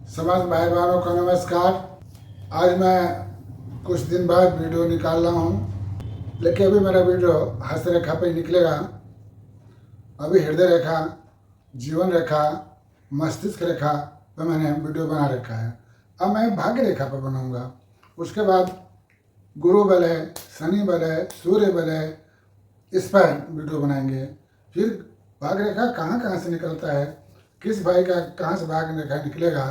समस्त भाई बहनों को नमस्कार। आज मैं कुछ दिन बाद वीडियो निकाल रहा हूँ, लेकिन अभी मेरा वीडियो हस्तरेखा पे निकलेगा। अभी हृदय रेखा, जीवन रेखा, मस्तिष्क रेखा पे मैंने वीडियो बना रखा है। अब मैं भाग्य रेखा पर बनाऊँगा। उसके बाद गुरु बल है, शनि बल है, सूर्य बल है, इस पर वीडियो बनाएंगे। फिर भाग्य रेखा कहाँ कहाँ से निकलता है, किस भाई का कहाँ से भाग्य रेखा निकलेगा,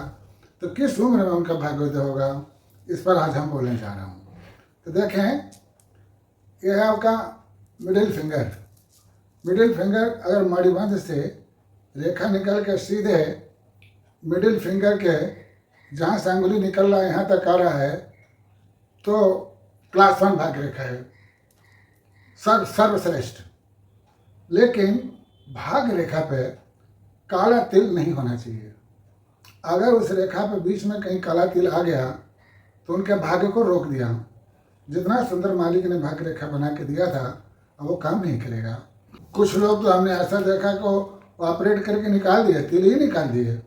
तो किस उम्र में उनका भाग्योदय होगा, इस पर आज हम बोलने जा रहा हूँ। तो देखें, यह है आपका मिडिल फिंगर। मिडिल फिंगर अगर मणिबंध से रेखा निकल के सीधे मिडिल फिंगर के जहाँ से अंगुली निकल रहा है यहाँ तक आ रहा है, तो क्लास 1 भाग्य रेखा है, सर्वश्रेष्ठ। लेकिन भाग्य रेखा पे काला तिल नहीं होना चाहिए। अगर उस रेखा पे बीच में कहीं काला तिल आ गया तो उनके भाग्य को रोक दिया। जितना सुंदर मालिक ने भाग्य रेखा बना के दिया था, अब वो काम नहीं करेगा। कुछ लोग तो हमने ऐसा देखा को ऑपरेट करके निकाल दिए, तिल ही निकाल दिए।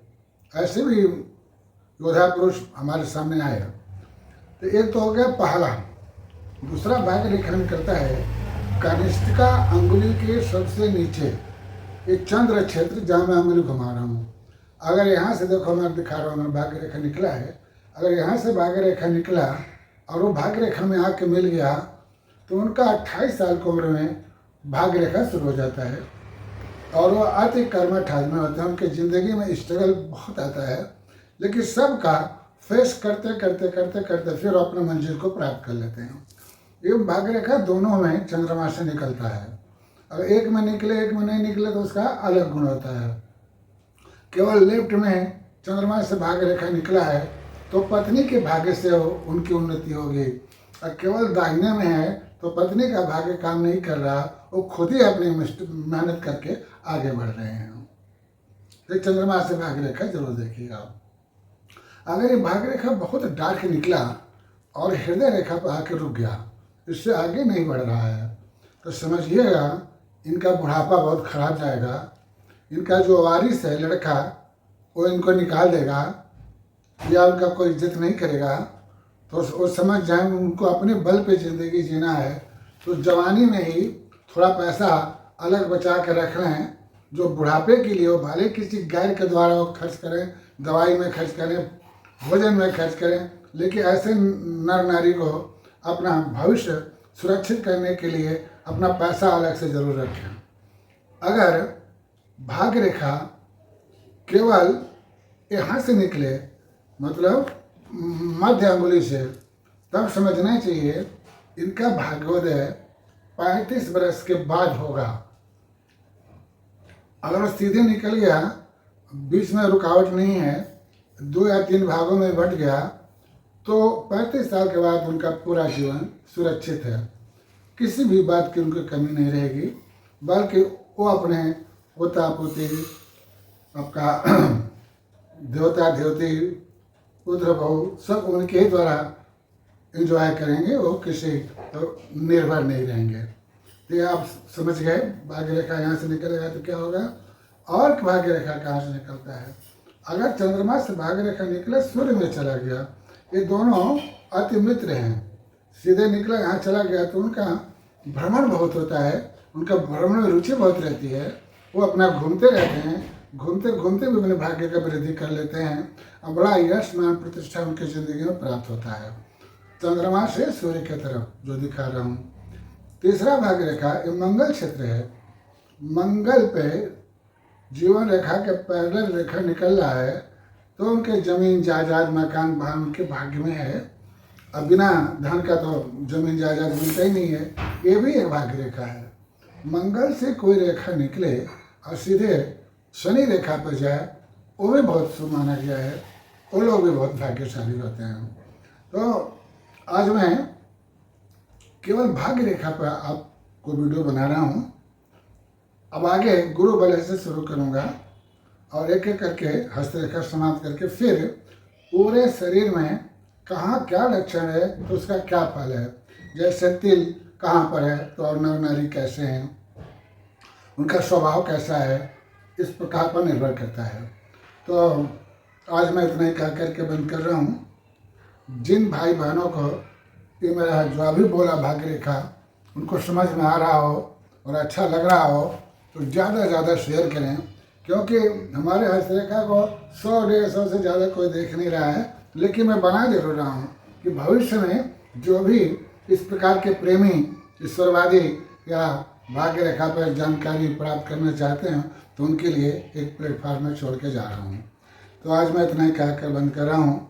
ऐसे भी योद्धा पुरुष हमारे सामने आए। तो एक तो हो गया पहला। दूसरा भाग्य रेखा में करता है कनिष्ठिका अंगुली के सबसे नीचे एक चंद्र क्षेत्र, जहाँ मैं अंगुली घुमा रहा हूँ। अगर यहाँ से देखो, मैं दिखा रहा हूँ, मेरा भाग्य रेखा निकला है। अगर यहाँ से भाग्य रेखा निकला और वो भाग्य रेखा में आके मिल गया तो उनका 28 साल की उम्र में भाग्य रेखा शुरू हो जाता है और वो अति कर्मठ आदमी होते हैं। उनकी ज़िंदगी में स्ट्रगल बहुत आता है, लेकिन सबका फेस करते करते करते करते फिर अपने मंजिल को प्राप्त कर लेते हैं। ये भाग्य रेखा दोनों में चंद्रमा से निकलता है। अगर एक में निकले, एक में नहीं निकले तो उसका अलग गुण होता है। केवल लेफ्ट में चंद्रमा से भाग्य रेखा निकला है तो पत्नी के भाग्य से उनकी उन्नति होगी, और केवल दाहिने में है तो पत्नी का भाग्य काम नहीं कर रहा, वो खुद ही अपनी मेहनत करके आगे बढ़ रहे हैं। तो चंद्रमा से भाग्य रेखा जरूर देखिएगा। अगर ये भाग्य रेखा बहुत डार्क निकला और हृदय रेखा पर आके रुक गया, इससे आगे नहीं बढ़ रहा है, तो समझिएगा इनका बुढ़ापा बहुत खराब जाएगा। इनका जो वारिस है लड़का, वो इनको निकाल देगा या उनका कोई इज्जत नहीं करेगा। तो वो समझ जाए उनको अपने बल पे ज़िंदगी जीना है, तो जवानी में ही थोड़ा पैसा अलग बचा के रख लें, जो बुढ़ापे के लिए वो भले किसी गैर के द्वारा वो खर्च करें, दवाई में खर्च करें, भोजन में खर्च करें, लेकिन ऐसे नर नारी को अपना भविष्य सुरक्षित करने के लिए अपना पैसा अलग से ज़रूर रखें। अगर भाग्य रेखा केवल यहाँ से निकले, मतलब मध्य अंगुली से, तब समझना चाहिए इनका भाग्योदय 35 वर्ष के बाद होगा। अगर वो सीधे निकल गया, बीच में रुकावट नहीं है, 2 या 3 भागों में बट गया, तो 35 साल के बाद उनका पूरा जीवन सुरक्षित है। किसी भी बात की उनको कमी नहीं रहेगी, बल्कि वो अपने पोता पोती, आपका देवता देवती, पुत्र बहू, सब उनके ही द्वारा एंजॉय करेंगे। वो किसी तो निर्भर नहीं रहेंगे। तो ये आप समझ गए, भाग्य रेखा यहाँ से निकलेगा तो क्या होगा। और भाग्य रेखा कहाँ से निकलता है, अगर चंद्रमा से भाग्य रेखा निकले सूर्य में चला गया, ये दोनों अति मित्र हैं। सीधे निकला यहाँ चला गया तो उनका भ्रमण बहुत होता है, उनका भ्रमण में रुचि बहुत रहती है। वो अपना घूमते रहते हैं, घूमते घूमते भी अपने भाग्य का वृद्धि कर लेते हैं और बड़ा यश मान प्रतिष्ठा उनकी ज़िंदगी में प्राप्त होता है। चंद्रमा से सूर्य की तरफ जो दिखा रहा हूँ। तीसरा भाग्य रेखा ये मंगल क्षेत्र है। मंगल पे जीवन रेखा के पैरेलल रेखा निकल रहा है, तो उनके जमीन जायदाद मकान वाहन उनके भाग्य में है। अब बिना धन का तो जमीन जायदाद मिलता ही नहीं है, ये भी एक भाग्य रेखा है। मंगल से कोई रेखा निकले और सीधे शनि रेखा पर जाए, वो भी बहुत शुभ माना गया है, वो लोग भी बहुत भाग्यशाली होते हैं। तो आज मैं केवल भाग्य रेखा पर आपको वीडियो बना रहा हूँ। अब आगे गुरु बल से शुरू करूँगा और एक एक करके हस्तरेखा समाप्त करके फिर पूरे शरीर में कहाँ क्या लक्षण है तो उसका क्या फल है। जैसे तिल कहाँ पर है तो और नर नारी कैसे हैं, उनका स्वभाव कैसा है, इस प्रकार पर निर्भर करता है। तो आज मैं इतना ही कह करके बंद कर रहा हूँ। जिन भाई बहनों को ये मेरा जो अभी बोला भाग्य रेखा उनको समझ में आ रहा हो और अच्छा लग रहा हो तो ज़्यादा से ज़्यादा शेयर करें, क्योंकि हमारे हस्तरेखा को 100-150 से ज़्यादा कोई देख नहीं रहा है, लेकिन मैं बना जरूर रहा हूँ कि भविष्य में जो भी इस प्रकार के प्रेमी ईश्वरवादी या भाग्य रेखा पर जानकारी प्राप्त करना चाहते हैं तो उनके लिए एक प्लेटफार्म में छोड़ के जा रहा हूँ। तो आज मैं इतना ही कहकर बंद कर रहा हूँ।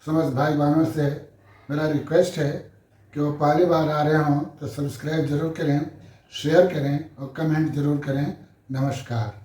समस्त भाई बहनों से मेरा रिक्वेस्ट है कि वो पहली बार आ रहे हों तो सब्सक्राइब जरूर करें, शेयर करें और कमेंट जरूर करें। नमस्कार।